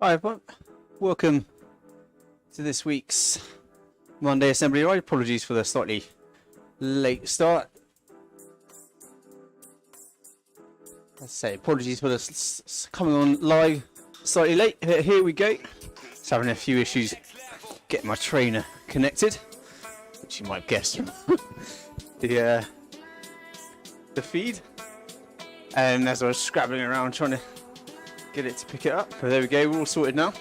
Hi everyone, welcome to this week's Monday Assembly Ride. Apologies for the slightly late start. Let's say apologies for this coming on live slightly late. Here we go. Just having a few issues getting my trainer connected, which you might guess from the feed. And as I was scrabbling around trying to get it to pick it up, but there we go, we're all sorted now.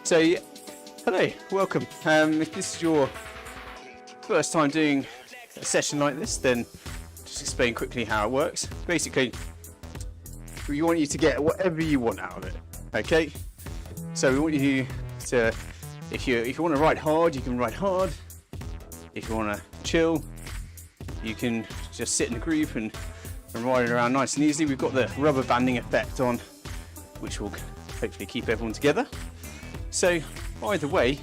So yeah, hello, welcome. If this is your first time doing a session like this, then just explain quickly how it works. Basically, we want you to get whatever you want out of it, okay? So we want you to, if you want to ride hard, you can ride hard. If you want to chill, you can just sit in the groove and ride it around nice and easily. We've got the rubber banding effect on, which will hopefully keep everyone together. So either way,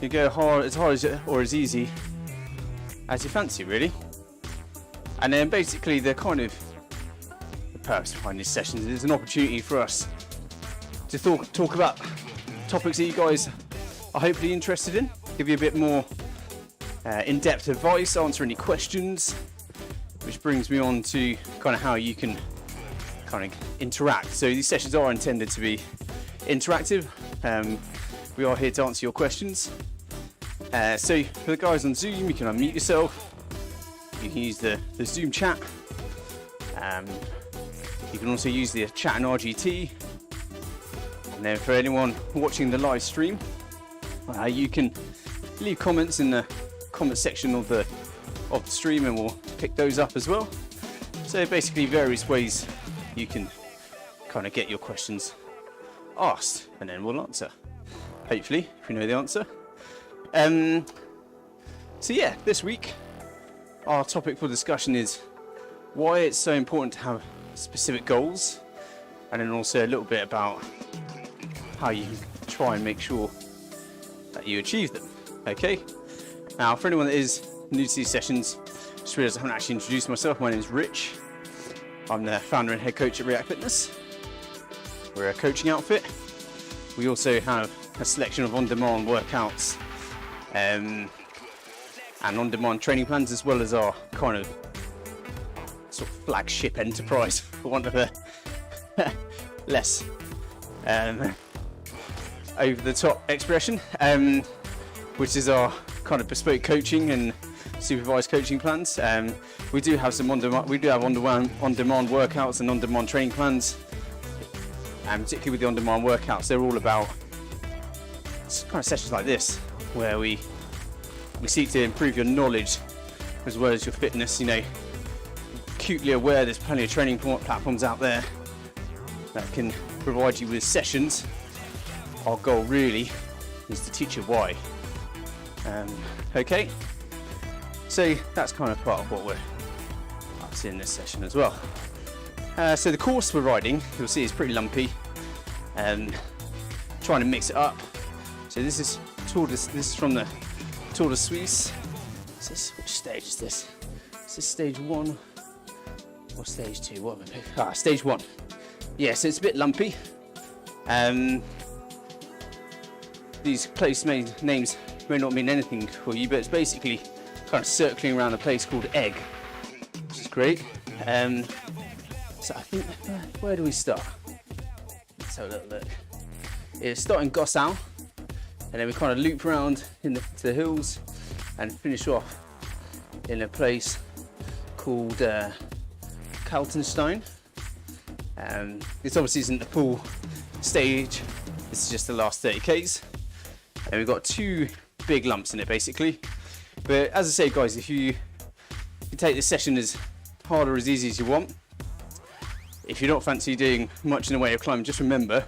you go as hard or as easy as you fancy, really. And then basically the purpose behind these sessions is an opportunity for us to talk about topics that you guys are hopefully interested in, give you a bit more in-depth advice, answer any questions, which brings me on to kind of how you can kind of interact. So these sessions are intended to be interactive. We are here to answer your questions. So for the guys on Zoom, you can unmute yourself. You can use the Zoom chat. You can also use the chat in RGT. And then for anyone watching the live stream, you can leave comments in the comment section of the stream, and we'll pick those up as well. So basically various ways you can kind of get your questions asked, and then we'll answer, hopefully, if we know the answer. So yeah, this week our topic for discussion is why it's so important to have specific goals, and then also a little bit about how you try and make sure that you achieve them. Okay, now for anyone that is new to these sessions, just realised I haven't actually introduced myself. My name is Rich. I'm the founder and head coach at RIAK Fitness. We're a coaching outfit. We also have a selection of on-demand workouts and on-demand training plans, as well as our kind of sort of flagship enterprise, for want of a less over-the-top expression, which is our kind of bespoke coaching and supervised coaching plans. We do have some on-demand workouts and on-demand training plans, and particularly with the on-demand workouts, they're all about kind of sessions like this, where we seek to improve your knowledge as well as your fitness. You know, acutely aware there's plenty of training platforms out there that can provide you with sessions. Our goal really is to teach you why. Okay. So that's kind of part of what we're up to in this session as well. So the course we're riding, you'll see, is pretty lumpy. Trying to mix it up. So this is from the Tour de Suisse. Which stage is this? Is this stage 1 or stage 2? What have I picked? Stage 1. Yeah, so it's a bit lumpy. These place names may not mean anything for you, but it's basically kind of circling around a place called Egg, which is great. So I think, where do we start? Let's have a little look. It's starting Gossau, and then we kind of loop around to the hills and finish off in a place called Kaltenstein. This obviously isn't the full stage, this is just the last 30 Ks. And we've got 2 big lumps in it basically. But as I say, guys, if you take this session as hard or as easy as you want, if you don't fancy doing much in the way of climbing, just remember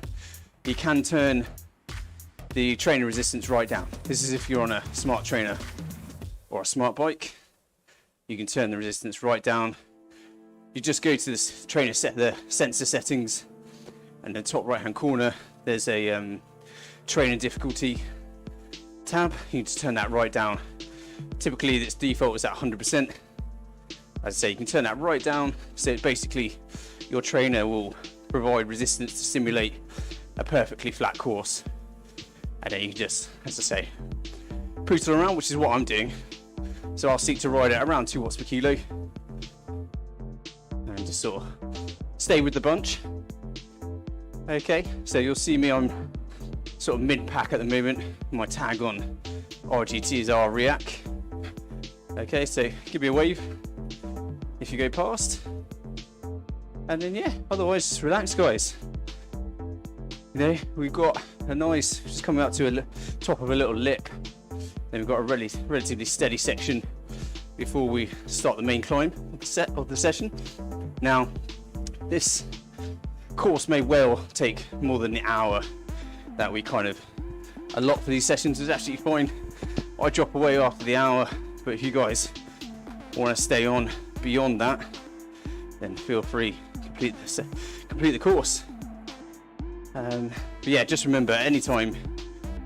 you can turn the trainer resistance right down. This is if you're on a smart trainer or a smart bike. You can turn the resistance right down. You just go to this trainer the sensor settings, and in the top right hand corner there's a trainer difficulty tab. You can just turn that right down. Typically its default is at 100%. As I say, you can turn that right down, so basically your trainer will provide resistance to simulate a perfectly flat course, and then you can just, as I say, poodle around, which is what I'm doing. So I'll seek to ride at around 2 watts per kilo and just sort of stay with the bunch. Okay, so you'll see me, I'm sort of mid-pack at the moment. My tag on RGT is RIAK. Okay, so give me a wave if you go past. And then yeah, otherwise just relax, guys. You know, we've got a nice, just coming up to a top of a little lip. Then we've got a relatively steady section before we start the main climb of the session. Now, this course may well take more than the hour that we kind of allot for these sessions. Is absolutely fine. I drop away after the hour, but if you guys want to stay on beyond that, then feel free to complete the course. But yeah, just remember, anytime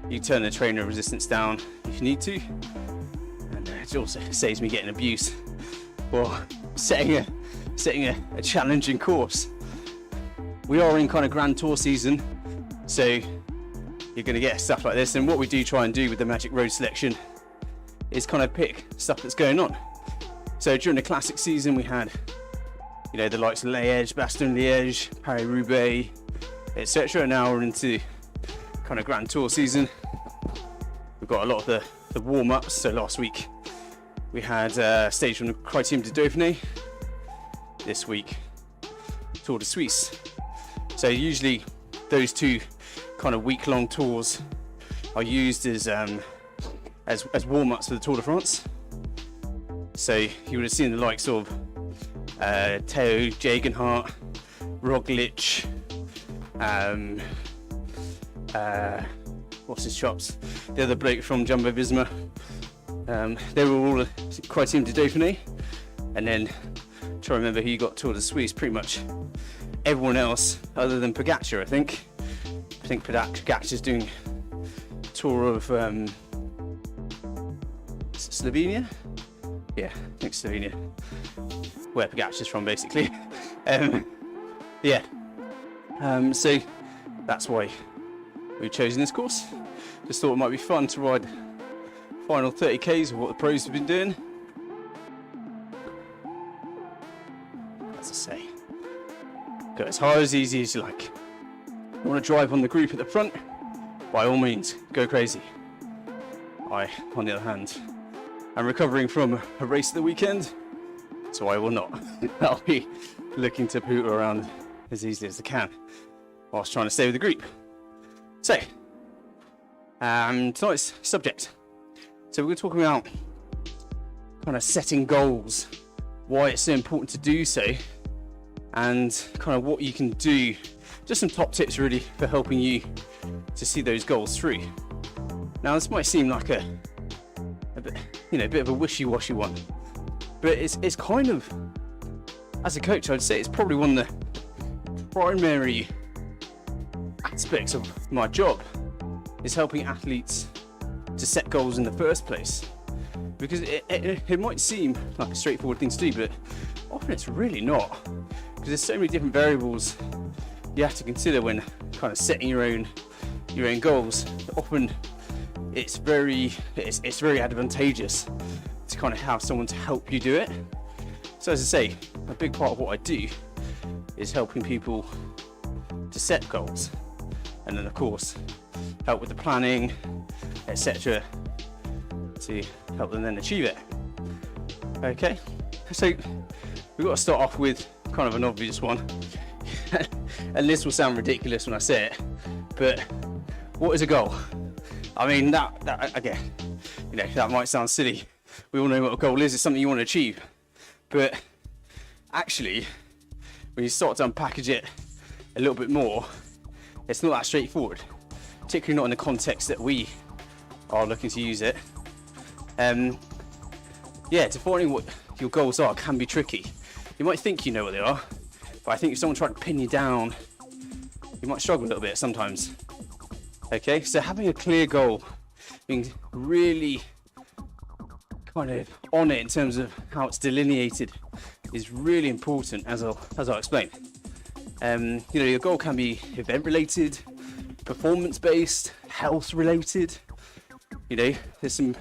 you turn the trainer resistance down if you need to, and it also saves me getting abuse for setting a challenging course. We are in kind of Grand Tour season, so you're going to get stuff like this, and what we do try and do with the Magic Road selection is kind of pick stuff that's going on. So during the classic season we had, you know, the likes of Liège, Bastogne-Liège, Paris-Roubaix, etc. Now we're into kind of Grand Tour season. We've got a lot of the warm-ups. So last week we had a stage from the Critérium de Dauphiné. This week, Tour de Suisse. So usually those two kind of week-long tours are used as warm-ups for the Tour de France. So you would have seen the likes of Theo Gegenhardt, Roglic, what's his chops? The other bloke from Jumbo Visma. They were all Critérium de Dauphiné, and then try to remember who you got Tour de Suisse. Pretty much everyone else other than Pogacar, I think. I think Pogacar's doing tour of Slovenia. Yeah, I think Slovenia, where Pogacar's from, basically. Yeah. So that's why we've chosen this course. Just thought it might be fun to ride final 30Ks of what the pros have been doing. As I say, go as hard, as easy as you like. You want to drive on the group at the front? By all means, go crazy. I, on the other hand, am recovering from a race at the weekend, so I will not. I'll be looking to poodle around as easily as I can whilst trying to stay with the group. So, tonight's subject. So we're going to talk about kind of setting goals, why it's so important to do so, and kind of what you can do. Just some top tips really for helping you to see those goals through. Now this might seem like a bit, you know, a bit of a wishy-washy one, but it's kind of, as a coach, I'd say it's probably one of the primary aspects of my job, is helping athletes to set goals in the first place. Because it might seem like a straightforward thing to do, but often it's really not, because there's so many different variables you have to consider when kind of setting your own goals. Often it's very advantageous to kind of have someone to help you do it. So as I say, a big part of what I do is helping people to set goals, and then of course help with the planning, etc., to help them then achieve it. Okay, so we've got to start off with kind of an obvious one. And this will sound ridiculous when I say it, but what is a goal? I mean, that again, you know, that might sound silly. We all know what a goal is. It's something you want to achieve. But actually, when you start to unpackage it a little bit more, it's not that straightforward, particularly not in the context that we are looking to use it. Yeah, defining what your goals are can be tricky. You might think you know what they are, but I think if someone tried to pin you down, you might struggle a little bit sometimes. Okay, so having a clear goal, being really kind of on it in terms of how it's delineated, is really important, as I'll explain. You know, your goal can be event related, performance based, health related. You know, there's some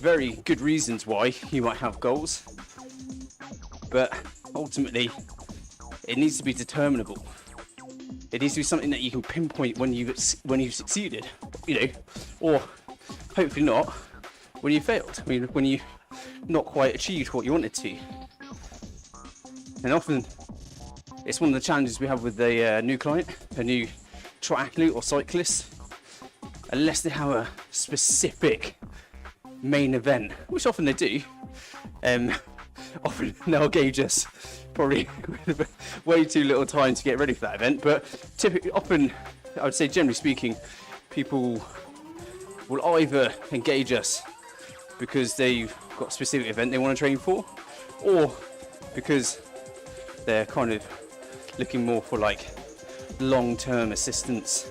very good reasons why you might have goals, but ultimately it needs to be determinable. It needs to be something that you can pinpoint when you've succeeded, you know, or hopefully not when you failed. I mean, when you not quite achieved what you wanted to. And often it's one of the challenges we have with a new client, a new triathlete or cyclist, unless they have a specific main event, which often they do. Often they'll gauge us probably with way too little time to get ready for that event, but typically, often, I would say generally speaking, people will either engage us because they've got a specific event they want to train for, or because they're kind of looking more for like long-term assistance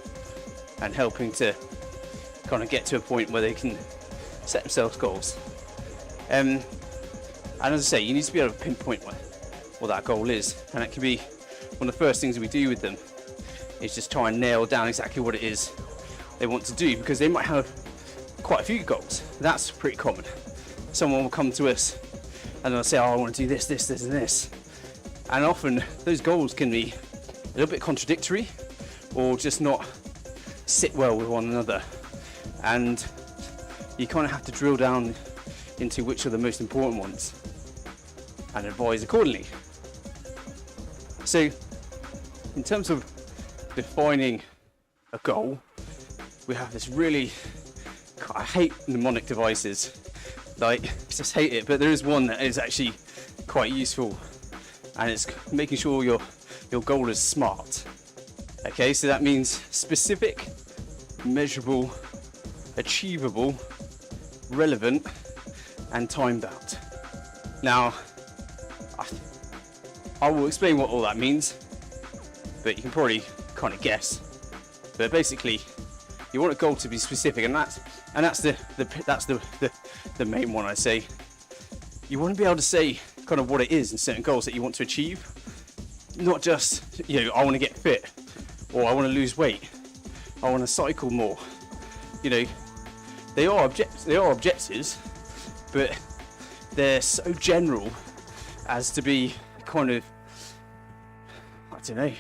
and helping to kind of get to a point where they can set themselves goals. And as I say, you need to be able to pinpoint what that goal is, and that can be one of the first things we do with them, is just try and nail down exactly what it is they want to do, because they might have quite a few goals. That's pretty common. Someone will come to us and they'll say, oh, I want to do this, this, this and this, and often those goals can be a little bit contradictory or just not sit well with one another, and you kind of have to drill down into which are the most important ones and advise accordingly. So in terms of defining a goal, we have this really, I hate mnemonic devices, like I just hate it, but there is one that is actually quite useful, and it's making sure your goal is SMART. Okay, so that means specific, measurable, achievable, relevant, and time bound. Now, I will explain what all that means, but you can probably kind of guess. But basically, you want a goal to be specific, and that's the main one, I say. You want to be able to say kind of what it is in certain goals that you want to achieve, not just, you know, I want to get fit, or I want to lose weight, I want to cycle more. You know, they are objectives, but they're so general as to be kind of, I don't know,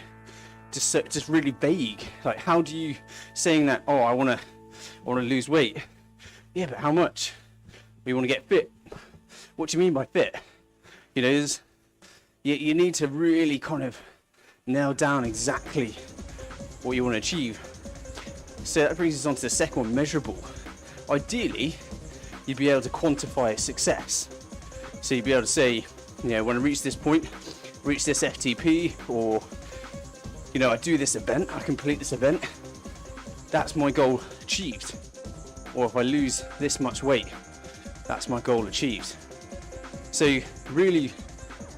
just really vague. Like, how do you saying that? Oh, I want to lose weight. Yeah, but how much? We want to get fit. What do you mean by fit? You know, you need to really kind of nail down exactly what you want to achieve. So that brings us on to the second one, measurable. Ideally, you'd be able to quantify success. So you'd be able to say, you know, when I reach this point, reach this FTP, or, you know, I do this event, I complete this event, that's my goal achieved. Or if I lose this much weight, that's my goal achieved. So really,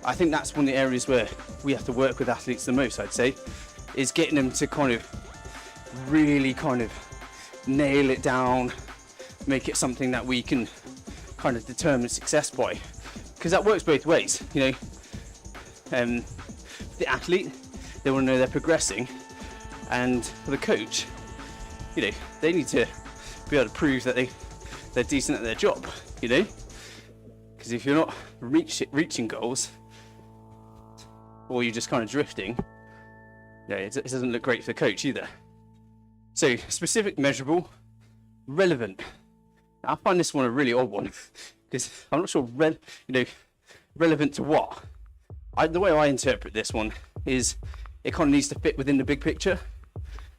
I think that's one of the areas where we have to work with athletes the most, I'd say, is getting them to kind of really kind of nail it down, make it something that we can kind of determine success by. Because that works both ways, you know. The athlete, they want to know they're progressing, and for the coach, you know, they need to be able to prove that they're decent at their job, you know. Because if you're not reaching goals, or you're just kind of drifting, yeah, it doesn't look great for the coach either. So specific, measurable, relevant. Now, I find this one a really odd one, because I'm not sure, relevant to what? The way I interpret this one is it kind of needs to fit within the big picture.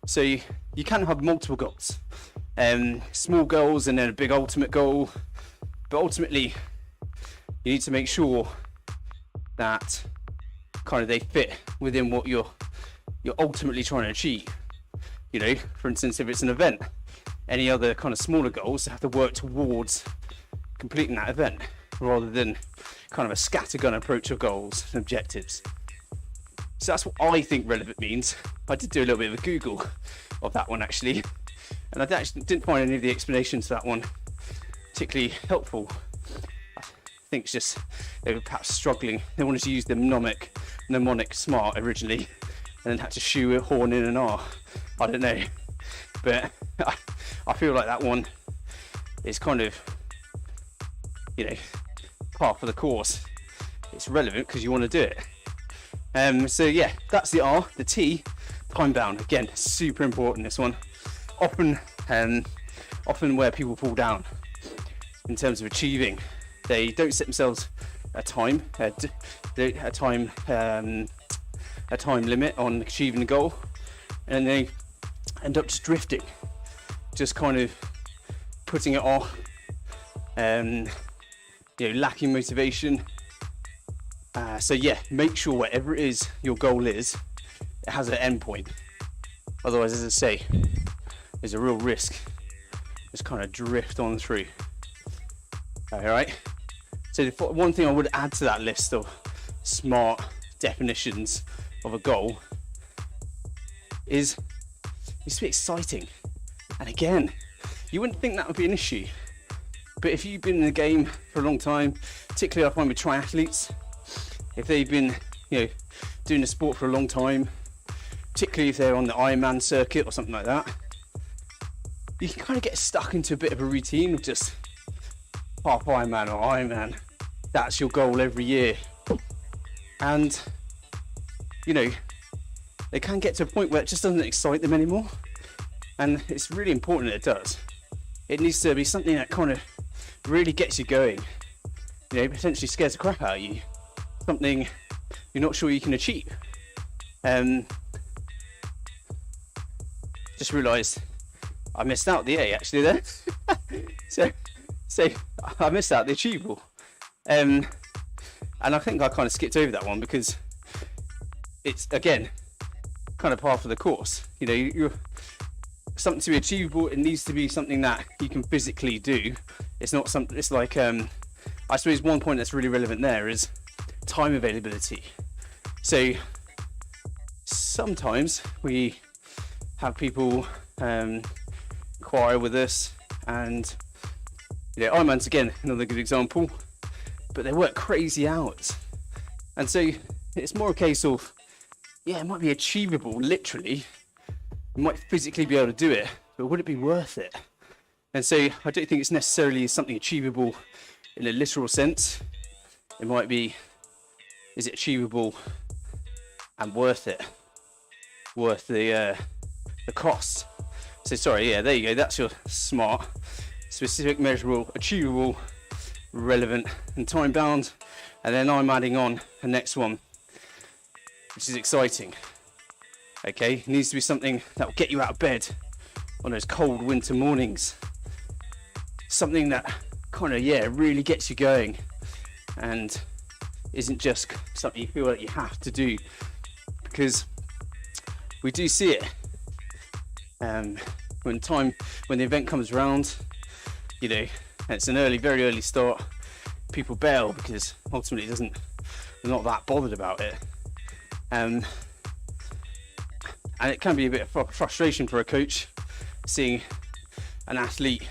So you can have multiple goals, small goals and then a big ultimate goal, but ultimately you need to make sure that kind of they fit within what you're ultimately trying to achieve. You know, for instance, if it's an event, any other kind of smaller goals have to work towards completing that event, rather than kind of a scattergun approach of goals and objectives. So that's what I think relevant means. I did do a little bit of a Google of that one actually, and I actually didn't find any of the explanations for that one particularly helpful. I think it's just they were perhaps struggling. They wanted to use the mnemonic SMART originally, and then had to shoehorn in an R. I don't know. but I feel like that one is kind of, you know, part of the course. It's relevant because you want to do it. So yeah, that's the R. The T, time bound. Again, super important, this one. Often where people fall down in terms of achieving, they don't set themselves a time limit on achieving the goal, and they end up just drifting, just kind of putting it off, lacking motivation. So yeah, make sure whatever it is your goal is, it has an end point. Otherwise, as I say, there's a real risk just kind of drift on through. All right. So the one thing I would add to that list of smart definitions of a goal is to be exciting. And again, you wouldn't think that would be an issue, but if you've been in the game for a long time, particularly I find with triathletes, if they've been, doing the sport for a long time, particularly if they're on the Ironman circuit or something like that, you can kind of get stuck into a bit of a routine of just half Ironman or Ironman. That's your goal every year. And, they can get to a point where it just doesn't excite them anymore. And it's really important that it does. It needs to be something that kind of really gets you going. Potentially scares the crap out of you. Something you're not sure you can achieve. Just realised I missed out the A actually there. so I missed out the achievable. And I think I kind of skipped over that one because it's, again, kind of part of the course. You're something to be achievable. It needs to be something that you can physically do. It's not something, it's like, I suppose one point that's really relevant there is time availability. So sometimes we have people inquire with us, and Ironman's again another good example, but they work crazy hours, and so it's more a case of, it might be achievable literally, you might physically be able to do it, but would it be worth it? And so I don't think it's necessarily something achievable in a literal sense. It might be, is it achievable and worth it, worth the cost? So sorry, there you go, that's your SMART: specific, measurable, achievable, relevant, and time bound. And then I'm adding on the next one, which is exciting. Okay, it needs to be something that will get you out of bed on those cold winter mornings. Something that kind of, really gets you going and isn't just something you feel like you have to do, because we do see it. When the event comes around, and it's an very early start, people bail because ultimately they're not that bothered about it. And it can be a bit of frustration for a coach seeing an athlete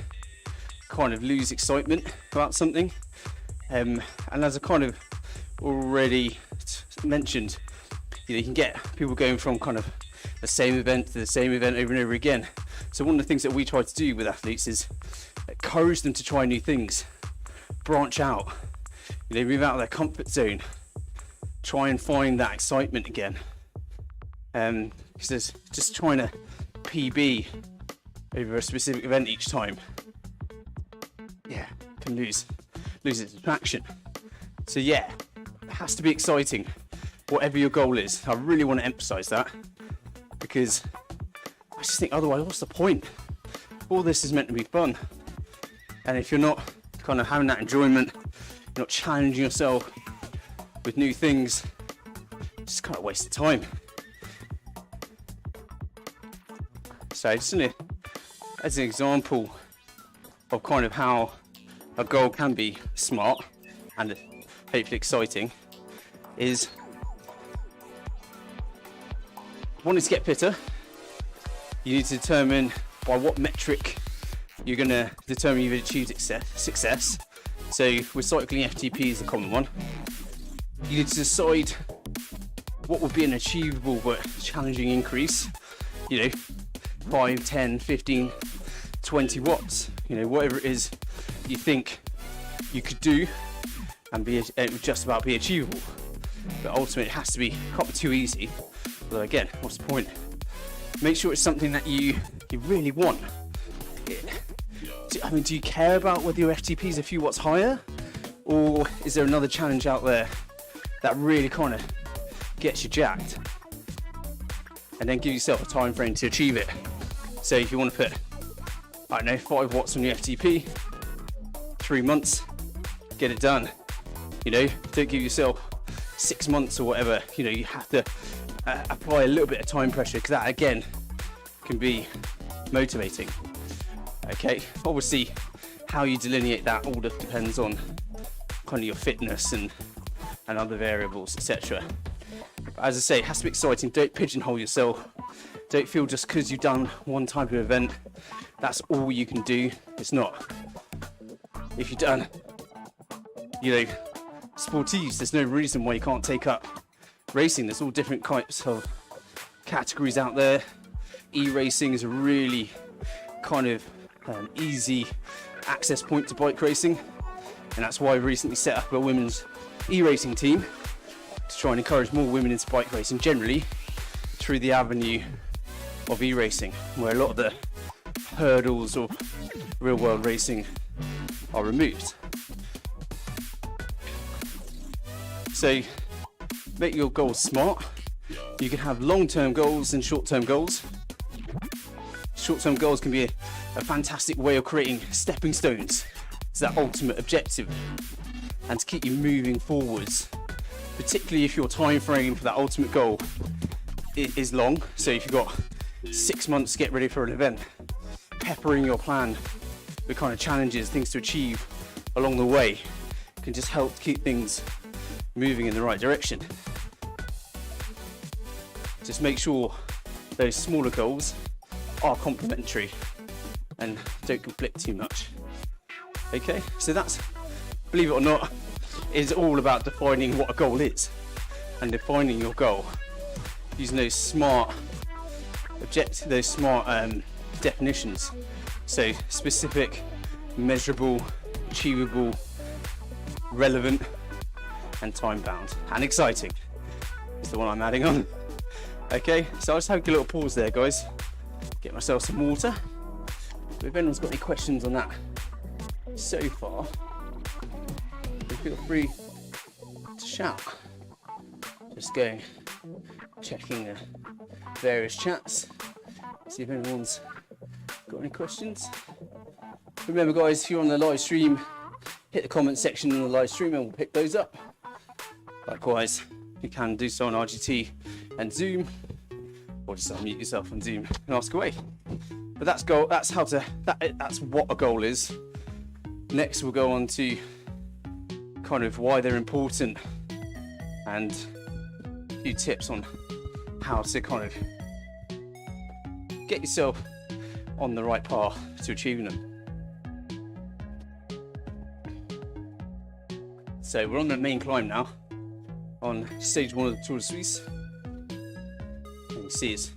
kind of lose excitement about something. And as I kind of already mentioned, you can get people going from kind of the same event to the same event over and over again. So one of the things that we try to do with athletes is encourage them to try new things, branch out, move out of their comfort zone, try and find that excitement again. Because there's just trying to PB over a specific event each time, can lose its attraction. So it has to be exciting, whatever your goal is. I really want to emphasize that, because I just think otherwise, what's the point? All this is meant to be fun, and if you're not kind of having that enjoyment, you're not challenging yourself with new things, it's just kind of waste of time. So just as an example of kind of how a goal can be smart and hopefully exciting, is wanting to get fitter, you need to determine by what metric you're going to determine you've achieved success. So with cycling, FTP is a common one. You need to decide what would be an achievable but challenging increase. 5, 10, 15, 20 watts, you know, whatever it is you think you could do and it would just about be achievable. But ultimately it has to be, can't be too easy. Although again, what's the point? Make sure it's something that you really want. I mean, do you care about whether your FTP is a few watts higher? Or is there another challenge out there that really kind of gets you jacked? And then give yourself a time frame to achieve it. So if you want to put, I don't know, 5 watts on your FTP, 3 months, get it done. You know, don't give yourself 6 months or whatever. You know, you have to apply a little bit of time pressure, because that again can be motivating. Okay, obviously how you delineate that all depends on kind of your fitness and other variables, etc. As I say, it has to be exciting. Don't pigeonhole yourself. Don't feel just because you've done one type of event that's all you can do. It's not. If you've done, you know, sportives, there's no reason why you can't take up racing. There's all different types of categories out there. E-racing is a really kind of easy access point to bike racing, and that's why I recently set up a women's e-racing team to try and encourage more women into bike racing generally through the avenue of e-racing, where a lot of the hurdles of real world racing are removed. So make your goals smart. You can have long-term goals and short-term goals. Short-term goals can be a fantastic way of creating stepping stones to that ultimate objective and to keep you moving forwards, particularly if your time frame for that ultimate goal is long. So if you've got 6 months to get ready for an event, peppering your plan with kind of challenges, things to achieve along the way, can just help keep things moving in the right direction. Just make sure those smaller goals are complementary and don't conflict too much. Okay, so that's, believe it or not, is all about defining what a goal is and defining your goal using those smart definitions. So specific, measurable, achievable, relevant, and time bound, and exciting is the one I'm adding on. Okay, so I'll just have a little pause there, guys. Get myself some water. But if anyone's got any questions on that so far, then feel free to shout. Just going, checking the various chats, see if anyone's got any questions. Remember, guys, if you're on the live stream, hit the comment section in the live stream and we'll pick those up. Likewise, you can do so on RGT and Zoom, or just unmute yourself on Zoom and ask away. But that's goal. That's that's what a goal is. Next, we'll go on to kind of why they're important and a few tips on how to kind of get yourself on the right path to achieving them. So we're on the main climb now, on stage 1 of the Tour de Suisse. You can see it's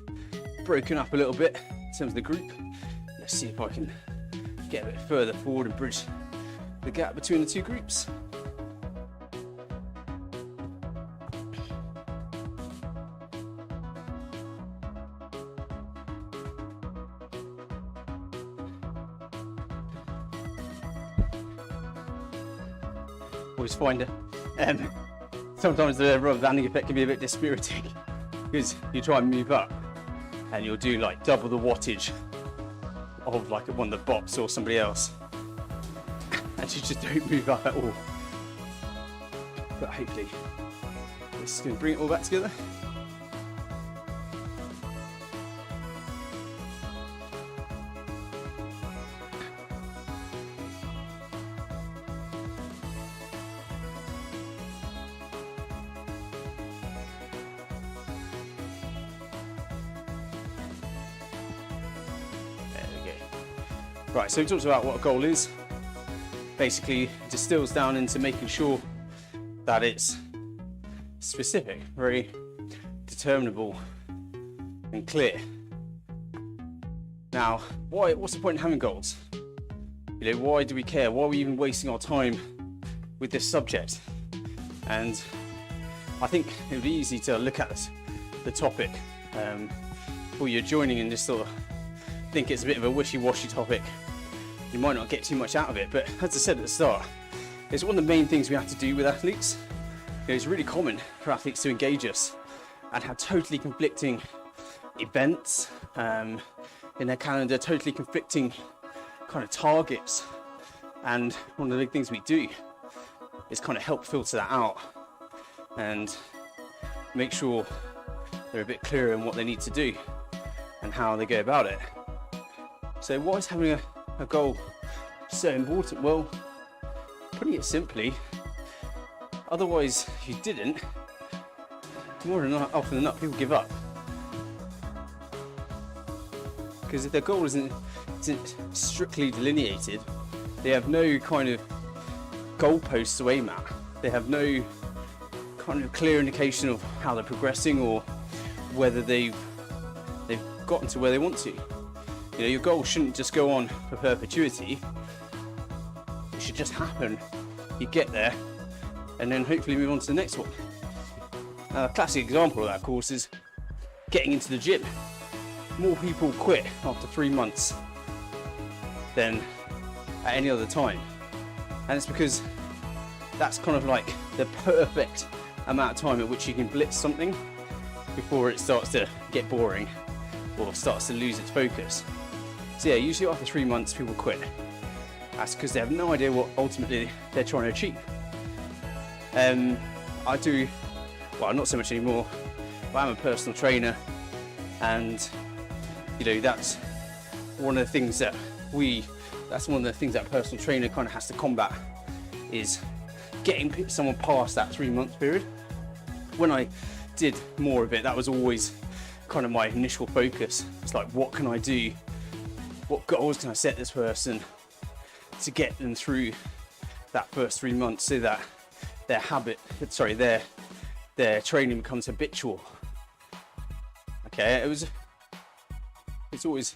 broken up a little bit in terms of the group. Let's see if I can get a bit further forward and bridge the gap between the two groups. Always find it. Sometimes the rubber banding effect can be a bit dispiriting because you try and move up and you'll do like double the wattage of like one of the bots or somebody else, and you just don't move up at all. But hopefully this is going to bring it all back together. Right, so we talked about what a goal is. Basically, it distills down into making sure that it's specific, very determinable and clear. Now, what's the point in having goals? You know, why do we care? Why are we even wasting our time with this subject? And I think it would be easy to look at the topic before you're joining and just sort of think it's a bit of a wishy-washy topic. You might not get too much out of it, but as I said at the start, it's one of the main things we have to do with athletes. You know, it's really common for athletes to engage us and have totally conflicting events in their calendar, totally conflicting kind of targets. And one of the big things we do is kind of help filter that out and make sure they're a bit clearer in what they need to do and how they go about it. So why is having a goal so important? Well, putting it simply, otherwise if you didn't, more than often than not, people give up. Because if their goal isn't strictly delineated, they have no kind of goalposts to aim at. They have no kind of clear indication of how they're progressing or whether they've gotten to where they want to. You know, your goal shouldn't just go on for perpetuity. It should just happen. You get there, and then hopefully move on to the next one. A classic example of that, of course, is getting into the gym. More people quit after 3 months than at any other time. And it's because that's kind of like the perfect amount of time at which you can blitz something before it starts to get boring or starts to lose its focus. So yeah, usually after 3 months people quit. That's because they have no idea what ultimately they're trying to achieve. I do, well, not so much anymore, but I'm a personal trainer, and you know, that's one of the things that a personal trainer kind of has to combat, is getting someone past that 3 month period. When I did more of it, that was always kind of my initial focus. It's like, what can I do? What goals can I set this person to get them through that first 3 months so that their training becomes habitual. Okay, it's always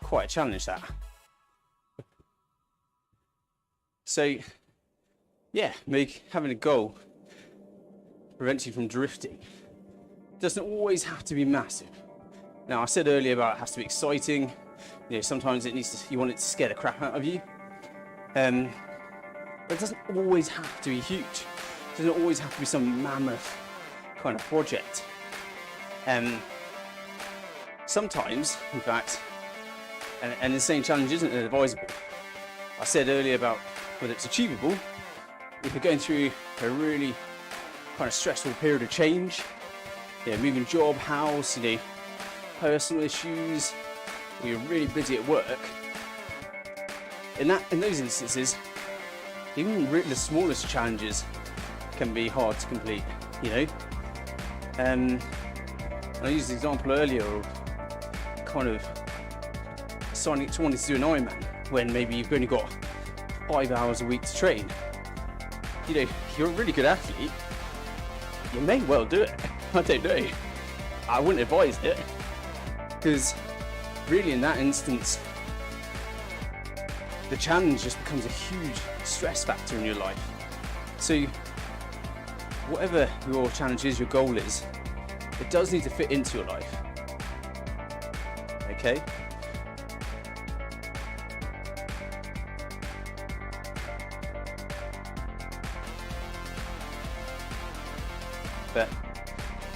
quite a challenge, that. So yeah, having a goal prevents you from drifting. It doesn't always have to be massive. Now, I said earlier about it has to be exciting. You know, sometimes you want it to scare the crap out of you. But it doesn't always have to be huge. It doesn't always have to be some mammoth kind of project. Sometimes, in fact, and the same challenge isn't advisable. I said earlier about whether it's achievable. If you're going through a really kind of stressful period of change, you know, moving job, house, you know, personal issues, or you're really busy at work, in those instances, even the smallest challenges can be hard to complete, you know. I used the example earlier of kind of wanting to do an Ironman when maybe you've only got 5 hours a week to train. You know, if you're a really good athlete, you may well do it. I don't know. I wouldn't advise it, because really in that instance, the challenge just becomes a huge stress factor in your life. So whatever your challenge is, your goal is, it does need to fit into your life. Okay? But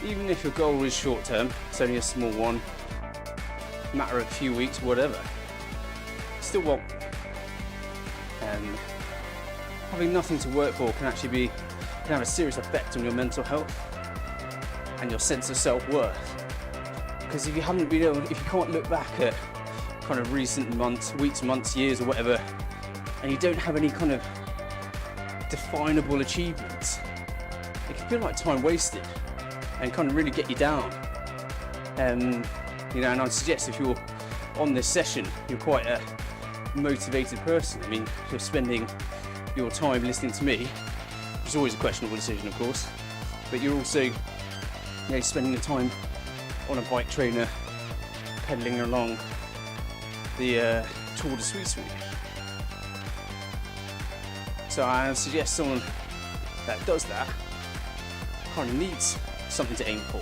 even if your goal is short term, it's only a small one, matter of a few weeks, whatever, still won't. Having nothing to work for can have a serious effect on your mental health and your sense of self-worth. Because if you can't look back at kind of recent months, weeks, months, years, or whatever, and you don't have any kind of definable achievements, it can feel like time wasted and kind of really get you down. You know, and I'd suggest if you're on this session, you're quite a motivated person. I mean, if you're spending your time listening to me, which is always a questionable decision, of course, but you're also, you know, spending the time on a bike trainer, pedaling along the Tour de Suisse route. So I suggest someone that does that kind of needs something to aim for.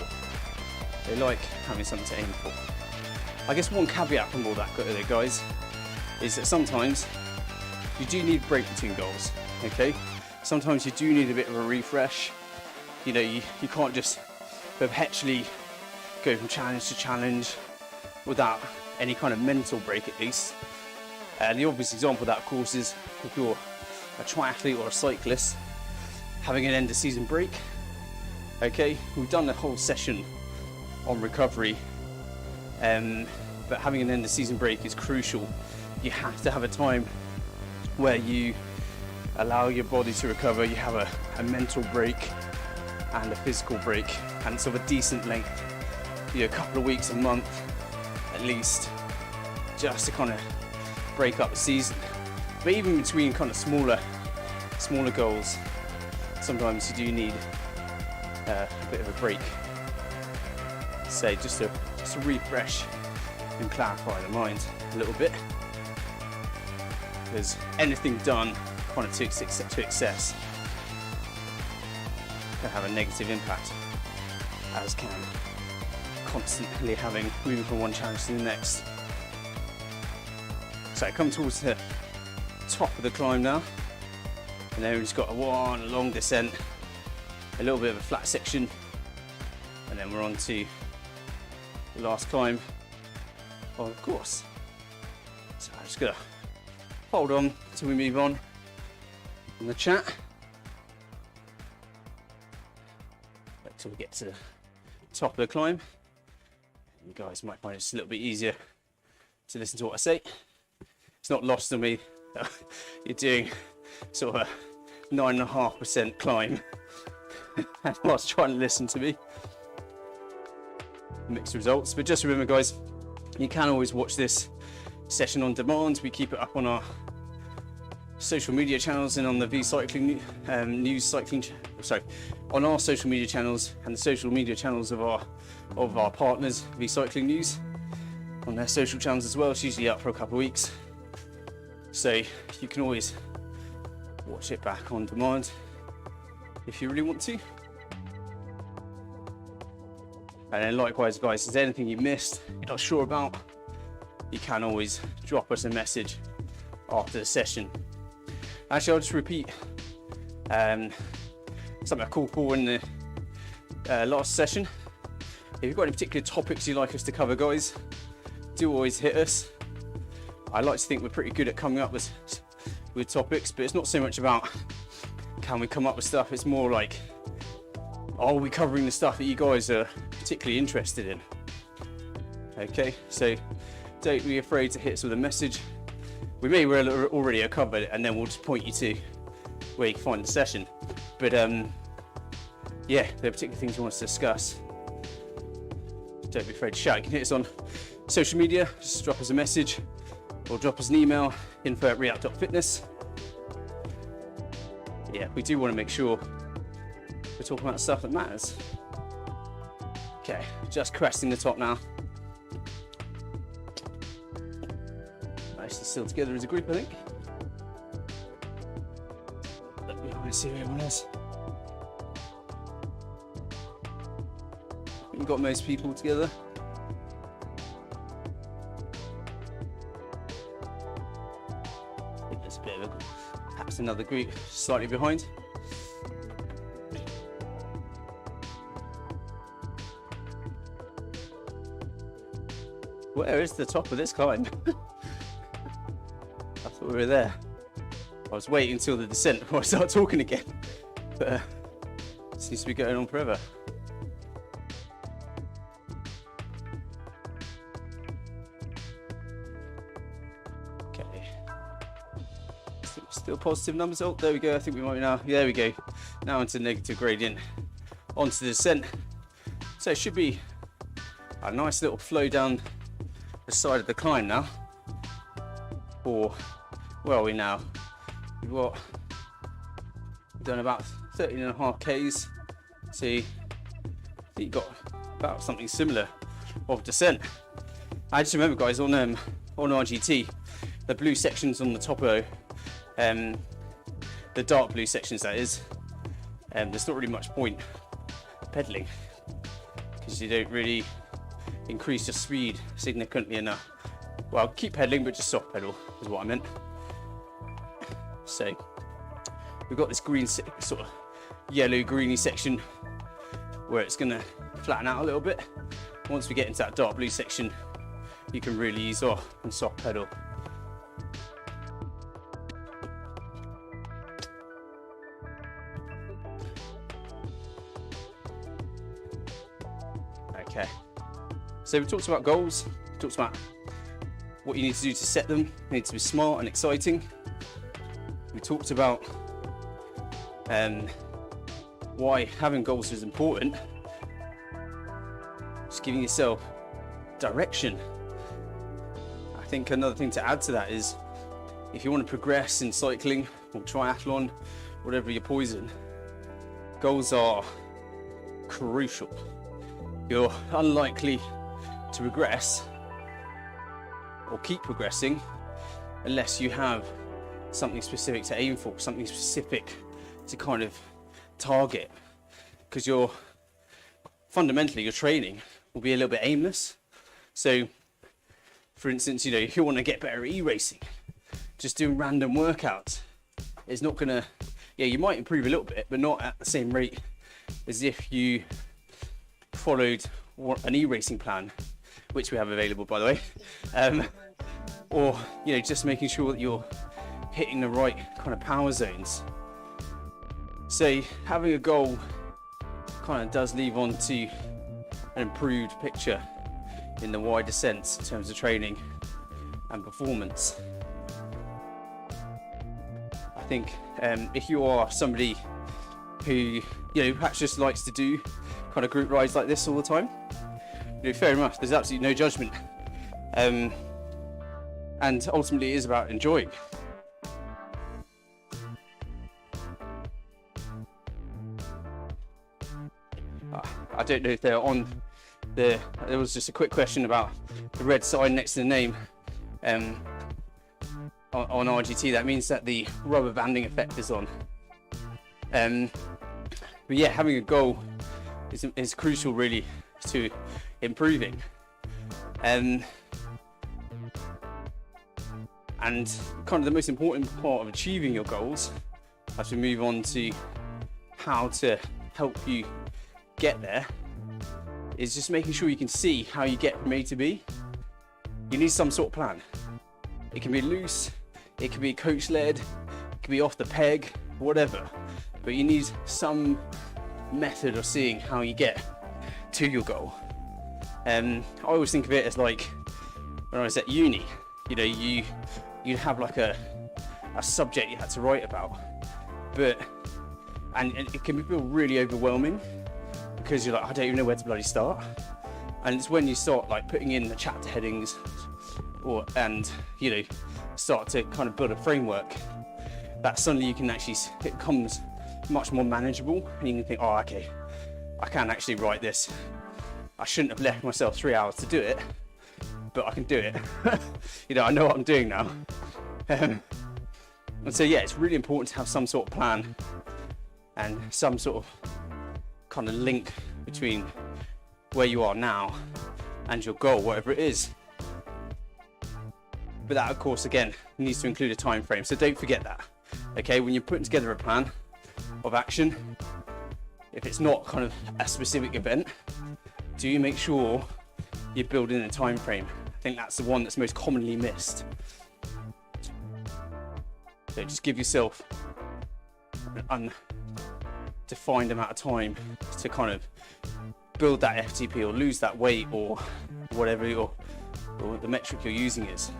They like having something to aim for. I guess one caveat from all that, guys, is that sometimes you do need a break between goals, okay? Sometimes you do need a bit of a refresh. You know, you can't just perpetually go from challenge to challenge without any kind of mental break at least. And the obvious example of that, of course, is if you're a triathlete or a cyclist having an end of season break. Okay, we've done the whole session on recovery, but having an end of season break is crucial. You have to have a time where you allow your body to recover. You have a mental break and a physical break, and it's of a decent length, a couple of weeks, a month at least, just to kind of break up the season. But even between kind of smaller goals, sometimes you do need a bit of a break, say just to refresh and clarify the mind a little bit, because anything done kind of to excess can have a negative impact, as can constantly moving from one challenge to the next. So I come towards the top of the climb now, and then we've just got a long descent, a little bit of a flat section, and then we're on to the last climb of the course. So I'm just gonna hold on till we move on the chat, until we get to the top of the climb. You guys might find it just a little bit easier to listen to what I say. It's not lost on me that you're doing sort of a 9.5% climb whilst trying to listen to me. Mixed results, but just remember, guys, you can always watch this session on demand. We keep it up on our social media channels and on the V-Cycling news cycling, on our social media channels and the social media channels of our partners, V-Cycling News, on their social channels as well. It's usually up for a couple of weeks, so you can always watch it back on demand if you really want to. And then likewise, guys, if there's anything you missed, you're not sure about, you can always drop us a message after the session. Actually, I'll just repeat something I called for in the last session. If you've got any particular topics you'd like us to cover, guys, do always hit us. I like to think we're pretty good at coming up with topics, but it's not so much about can we come up with stuff, it's more like, are we covering the stuff that you guys are particularly interested in? Okay, so don't be afraid to hit us with a message. We may well already have covered it, and then we'll just point you to where you can find the session. But yeah, there are particular things you want us to discuss. Don't be afraid to shout. You can hit us on social media, just drop us a message, or drop us an email, info@riak.fitness. Yeah, we do want to make sure we're talking about stuff that matters. Okay, just cresting the top now. Nicely still together as a group, I think. Let me see where everyone is. We've got most people together. I think there's a bit of perhaps another group slightly behind. Where is the top of this climb? I thought we were there. I was waiting until the descent before I start talking again, but it seems to be going on forever. Okay, still positive numbers. Oh, there we go. I think we might be now. Yeah, there we go. Now into negative gradient, onto the descent. So it should be a nice little flow down the side of the climb now. Or where are we now? We've done about 13.5 Ks. So I think you've got about something similar of descent. I just remember, guys, on on RGT, the blue sections on the topo, the dark blue sections that is, there's not really much point pedaling because you don't really increase your speed significantly enough. Well, keep pedaling, but just soft pedal is what I meant. So we've got this green, sort of yellow greeny section where it's gonna flatten out a little bit. Once we get into that dark blue section, you can really ease off and soft pedal. Okay, so we talked about goals, we talked about what you need to do to set them. They need to be smart and exciting. We talked about why having goals is important. Just giving yourself direction. I think another thing to add to that is if you want to progress in cycling or triathlon, whatever your poison, goals are crucial. You're unlikely to progress or keep progressing unless you have something specific to aim for, something specific to kind of target, because fundamentally your training will be a little bit aimless. So for instance, you know, if you want to get better at e-racing, just doing random workouts is not gonna, yeah, you might improve a little bit, but not at the same rate as if you followed an e-racing plan, which we have available, by the way, or, you know, just making sure that you're hitting the right kind of power zones. So having a goal kind of does leave on to an improved picture in the wider sense in terms of training and performance. I think if you are somebody who, you know, perhaps just likes to do kind of group rides like this all the time, you know, fair enough, there's absolutely no judgment, and ultimately it is about enjoying. I don't know if they're on there was just a quick question about the red sign next to the name on RGT. That means that the rubber banding effect is on. But yeah, having a goal is crucial really to improving. And kind of the most important part of achieving your goals, as we move on to how to help you get there, is just making sure you can see how you get from A to B. You need some sort of plan. It can be loose, it can be coach led, it can be off the peg, whatever, but you need some method of seeing how you get to your goal. I always think of it as like when I was at uni, you know, you'd have like a subject you had to write about, and it can feel really overwhelming because you're like, I don't even know where to bloody start. And it's when you start like putting in the chapter headings and you know, start to kind of build a framework, that suddenly you can actually, it becomes much more manageable, and you can think, oh, okay, I can actually write this. I shouldn't have left myself 3 hours to do it, but I can do it. You know, I know what I'm doing now. And so yeah, it's really important to have some sort of plan and some sort of kind of link between where you are now and your goal, whatever it is. But that, of course, again, needs to include a time frame. So don't forget that. Okay, when you're putting together a plan of action, if it's not kind of a specific event, do you make sure you're building a time frame? I think that's the one that's most commonly missed. So just give yourself an undefined amount of time to kind of build that FTP or lose that weight or whatever or the metric you're using is.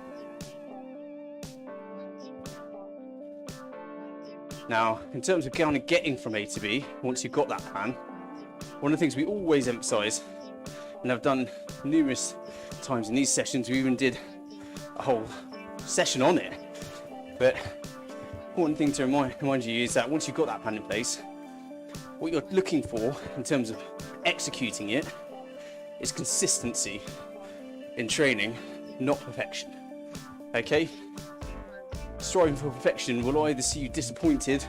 Now, in terms of kind of getting from A to B, once you've got that plan, one of the things we always emphasize, and I've done numerous times in these sessions, we even did a whole session on it, but important thing to remind you is that once you've got that plan in place, what you're looking for in terms of executing it is consistency in training, not perfection. Okay? Striving for perfection will either see you disappointed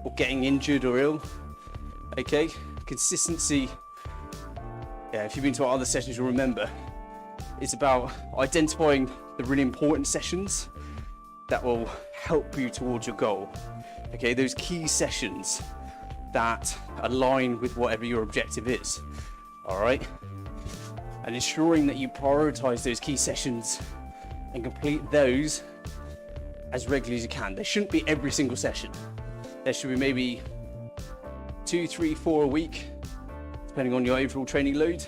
or getting injured or ill. Okay? Consistency, yeah, if you've been to our other sessions, you'll remember, it's about identifying the really important sessions that will help you towards your goal. Okay, those key sessions that align with whatever your objective is. All right? And ensuring that you prioritize those key sessions and complete those as regularly as you can. There shouldn't be every single session. There should be maybe 2, 3, 4 a week, depending on your overall training load,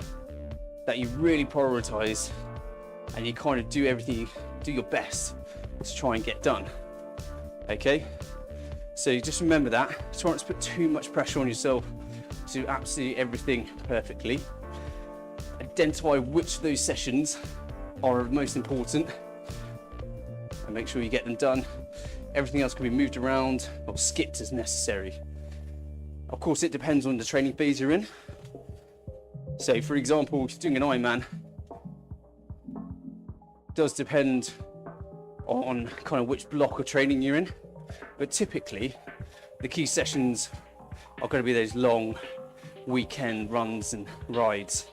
that you really prioritize and you kind of do everything, do your best to try and get done. Okay? So just remember that. Try not to put too much pressure on yourself to do absolutely everything perfectly. Identify which of those sessions are most important and make sure you get them done. Everything else can be moved around or skipped as necessary. Of course, it depends on the training phase you're in. So for example, if you're doing an Ironman, it does depend on kind of which block of training you're in, but typically the key sessions are going to be those long weekend runs and rides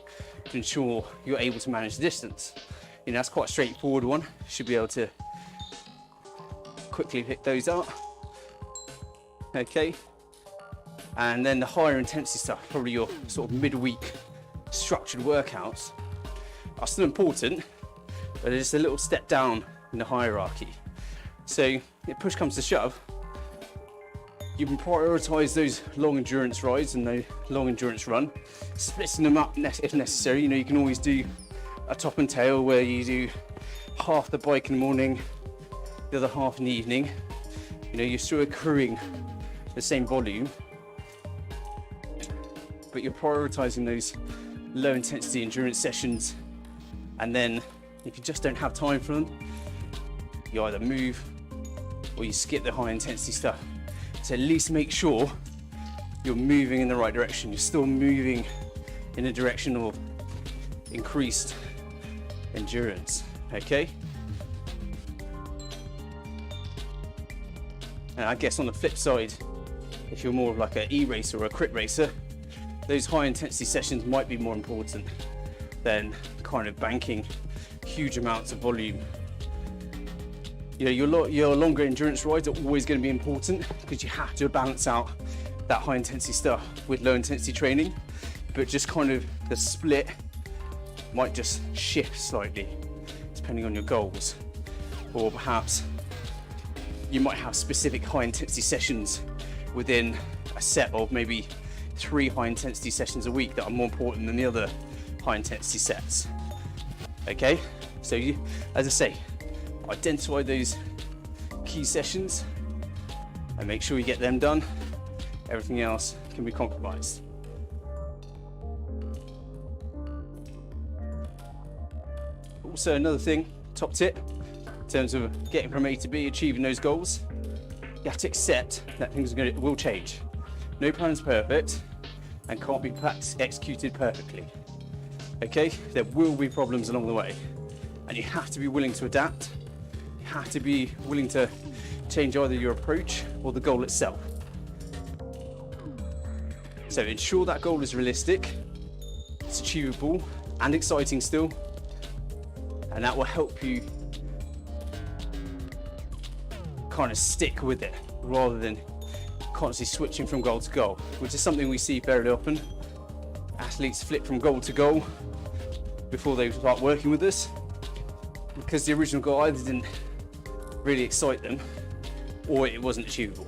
to ensure you're able to manage the distance. You know, that's quite a straightforward one. You should be able to quickly pick those up. Okay, and then the higher intensity stuff, probably your sort of midweek structured workouts, are still important, but they're just a little step down in the hierarchy. So if push comes to shove, you can prioritize those long endurance rides and the long endurance run, splitting them up if necessary. You know, you can always do a top and tail where you do half the bike in the morning, the other half in the evening. You know, you're still accruing the same volume, but you're prioritizing those low intensity endurance sessions. And then if you just don't have time for them, you either move or you skip the high intensity stuff. So at least make sure you're moving in the right direction. You're still moving in the direction of increased endurance, okay? And I guess on the flip side, if you're more of like an e-racer or a crit racer, those high intensity sessions might be more important than kind of banking huge amounts of volume. You know, your longer endurance rides are always going to be important because you have to balance out that high intensity stuff with low intensity training, but just kind of the split might just shift slightly depending on your goals. Or perhaps you might have specific high intensity sessions within a set of maybe 3 high intensity sessions a week that are more important than the other high intensity sets. Okay, so you, as I say, identify those key sessions and make sure you get them done. Everything else can be compromised. Also, another thing, top tip, in terms of getting from A to B, achieving those goals, you have to accept that things will change. No plan's perfect and can't be executed perfectly. Okay, there will be problems along the way, and you have to be willing to adapt. You have to be willing to change either your approach or the goal itself. So ensure that goal is realistic, it's achievable and exciting still, and that will help you kind of stick with it rather than constantly switching from goal to goal, which is something we see fairly often. Athletes flip from goal to goal before they start working with us because the original goal either didn't really excite them or it wasn't achievable,